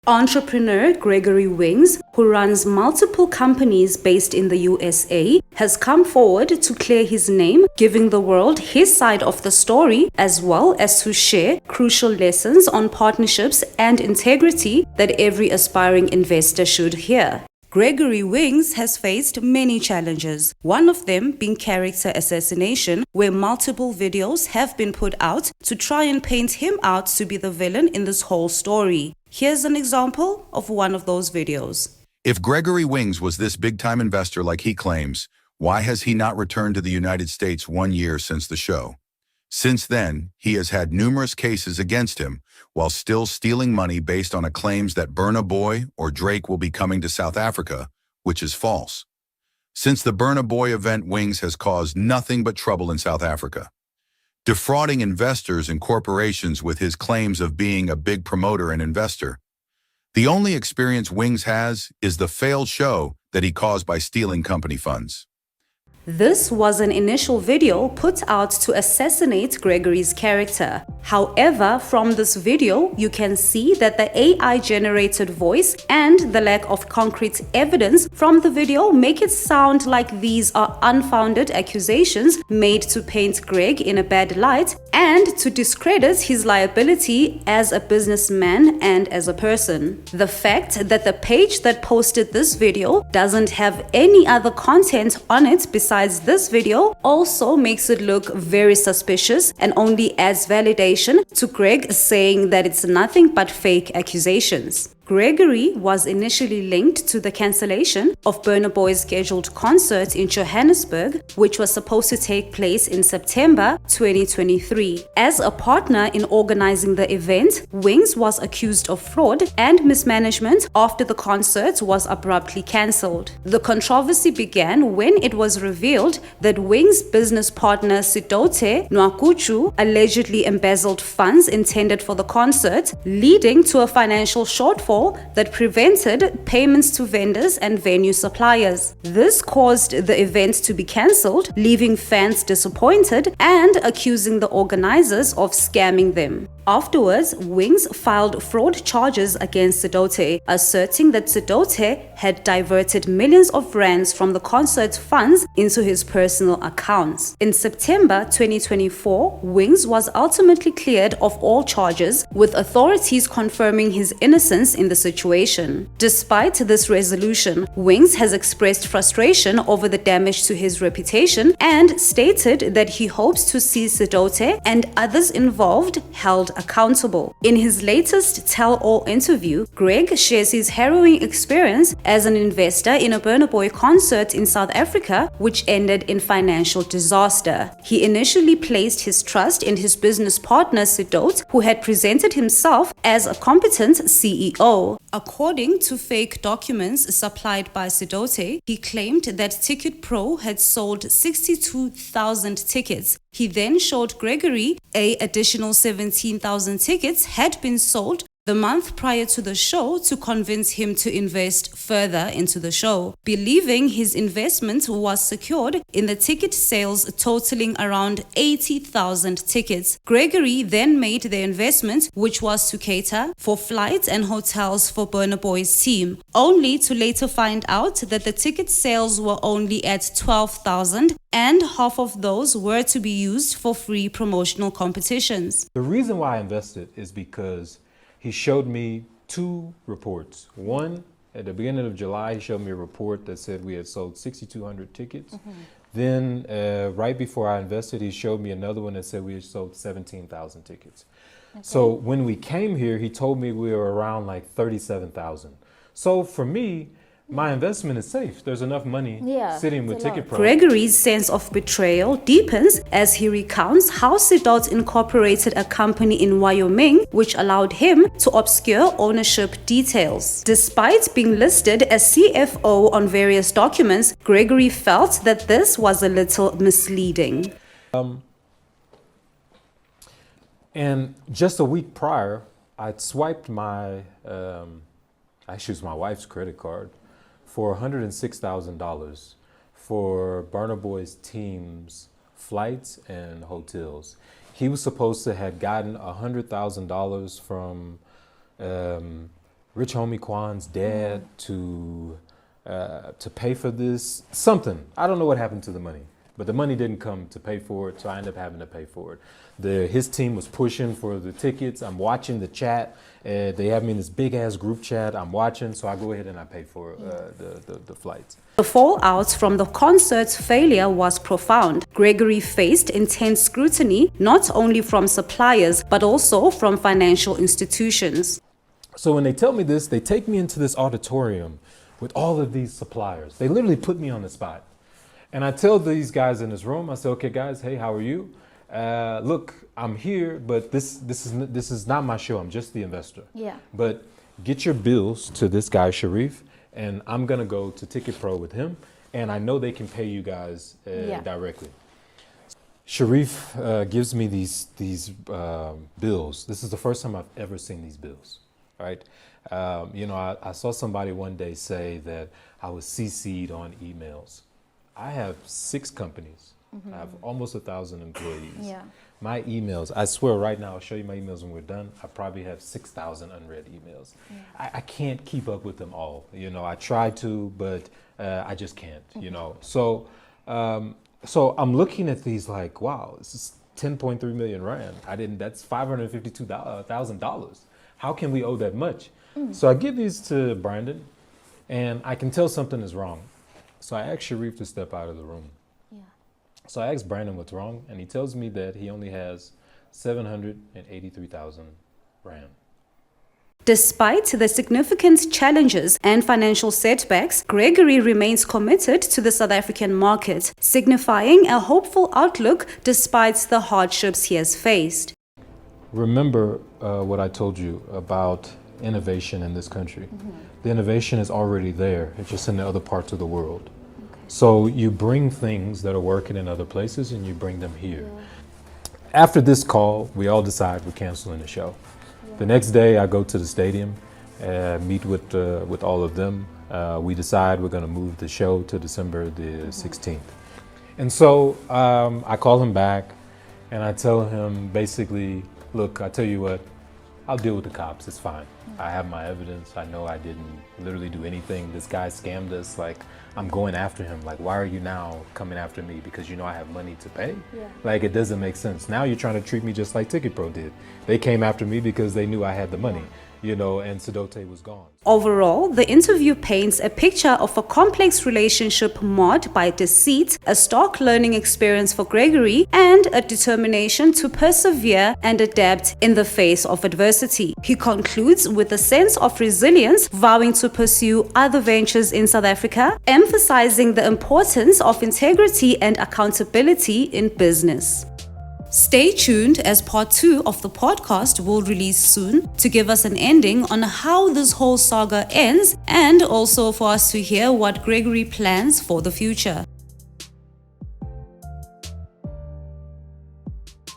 Entrepreneur Gregory Wings, who runs multiple companies based in the USA, has come forward to clear his name, giving the world his side of the story, as well as to share crucial lessons on partnerships and integrity that every aspiring investor should hear. Gregory Wings has faced many challenges, one of them being character assassination, where multiple videos have been put out to try and paint him out to be the villain in this whole story. Here's an example of one of those videos. If Gregory Wings was this big-time investor like he claims, why has he not returned to the United States 1 year since the show? Since then, he has had numerous cases against him, while still stealing money based on claims that Burna Boy or Drake will be coming to South Africa, which is false. Since the Burna Boy event, Wings has caused nothing but trouble in South Africa, defrauding investors and corporations with his claims of being a big promoter and investor. The only experience Wings has is the failed show that he caused by stealing company funds. This was an initial video put out to assassinate Gregory's character. However, from this video, you can see that the AI-generated voice and the lack of concrete evidence from the video make it sound like these are unfounded accusations made to paint Greg in a bad light and to discredit his liability as a businessman and as a person. The fact that the page that posted this video doesn't have any other content on it besides this video also makes it look very suspicious and only adds validation to Greg saying that it's nothing but fake accusations. Gregory was initially linked to the cancellation of Burna Boy's scheduled concert in Johannesburg, which was supposed to take place in September 2023. As a partner in organizing the event, Wings was accused of fraud and mismanagement after the concert was abruptly cancelled. The controversy began when it was revealed that Wings' business partner Sidote Nwakuchu allegedly embezzled funds intended for the concert, leading to a financial shortfall that prevented payments to vendors and venue suppliers. This caused the event to be cancelled, leaving fans disappointed and accusing the organizers of scamming them. Afterwards, Wings filed fraud charges against Sidote, asserting that Sidote had diverted millions of rands from the concert funds into his personal accounts. In September 2024, Wings was ultimately cleared of all charges, with authorities confirming his innocence in the situation. Despite this resolution, Wings has expressed frustration over the damage to his reputation and stated that he hopes to see Sidote and others involved held accountable. In his latest tell-all interview, Greg shares his harrowing experience as an investor in a Burna Boy concert in South Africa, which ended in financial disaster. He initially placed his trust in his business partner Sidote, who had presented himself as a competent CEO. According to fake documents supplied by Sidote, he claimed that Ticket Pro had sold 62,000 tickets. He then showed Gregory an additional 17,000 tickets had been sold the month prior to the show to convince him to invest further into the show, believing his investment was secured in the ticket sales totaling around 80,000 tickets. Gregory then made the investment, which was to cater for flights and hotels for Burna Boy's team, only to later find out that the ticket sales were only at 12,000 and half of those were to be used for free promotional competitions. The reason why I invested is because he showed me two reports. One, at the beginning of July, he showed me a report that said we had sold 6,200 tickets. Then right before I invested, he showed me another one that said we had sold 17,000 tickets. Okay. So when we came here, he told me we were around like 37,000. So for me, my investment is safe. There's enough money sitting with Ticket Pro. Gregory's sense of betrayal deepens as he recounts how Sidote incorporated a company in Wyoming, which allowed him to obscure ownership details. Despite being listed as CFO on various documents, Gregory felt that this was a little misleading. And just a week prior, I'd swiped my, actually it was my wife's credit card, for $106,000 for Burna Boy's team's flights and hotels. He was supposed to have gotten $100,000 from Rich Homie Quan's dad to pay for this, something. I don't know what happened to the money, but the money didn't come to pay for it, so I ended up having to pay for it. His team was pushing for the tickets. I'm watching the chat. They have me in this big ass group chat. I'm watching, so I go ahead and I pay for the flights. The fallout from the concert's failure was profound. Gregory faced intense scrutiny, not only from suppliers, but also from financial institutions. So when they tell me this, they take me into this auditorium with all of these suppliers. They literally put me on the spot. And I tell these guys in this room, I say, okay, guys, hey, how are you? Look, I'm here, but this is not my show. I'm just the investor. Yeah. But get your bills to this guy, Sharif, and I'm going to go to Ticket Pro with him. And I know they can pay you guys directly. Sharif gives me these bills. This is the first time I've ever seen these bills, right? I saw somebody one day say that I was CC'd on emails. I have 6 companies. I have almost 1,000 employees. Yeah. My emails, I swear right now, I'll show you my emails when we're done. I probably have 6,000 unread emails. Yeah. I can't keep up with them all. I try to, but I just can't, So I'm looking at these like, wow, this is 10.3 million rand. That's $552,000. How can we owe that much? So I give these to Brandon, and I can tell something is wrong. So I asked Sharif to step out of the room. Yeah. So I asked Brandon what's wrong, and he tells me that he only has 783,000 rand. Despite the significant challenges and financial setbacks, Gregory remains committed to the South African market, signifying a hopeful outlook despite the hardships he has faced. Remember what I told you about innovation in this country. The innovation is already there. It's just in the other parts of the world. Okay. So you bring things that are working in other places and you bring them here. Yeah. After this call, we all decide we're canceling the show. Yeah. The next day I go to the stadium, meet with all of them. We decide we're going to move the show to December the 16th. And so I call him back and I tell him basically, look, I tell you what, I'll deal with the cops. It's fine. I have my evidence. I know I didn't literally do anything. This guy scammed us. Like, I'm going after him. Like, why are you now coming after me? Because you know I have money to pay? Yeah. Like, it doesn't make sense. Now you're trying to treat me just like Ticket Pro did. They came after me because they knew I had the money, and Sedote was gone. Overall, the interview paints a picture of a complex relationship marred by deceit, a stark learning experience for Gregory, and a determination to persevere and adapt in the face of adversity. He concludes with a sense of resilience, vowing to pursue other ventures in South Africa, emphasizing the importance of integrity and accountability in business. Stay tuned, as part 2 of the podcast will release soon to give us an ending on how this whole saga ends, and also for us to hear what Gregory plans for the future.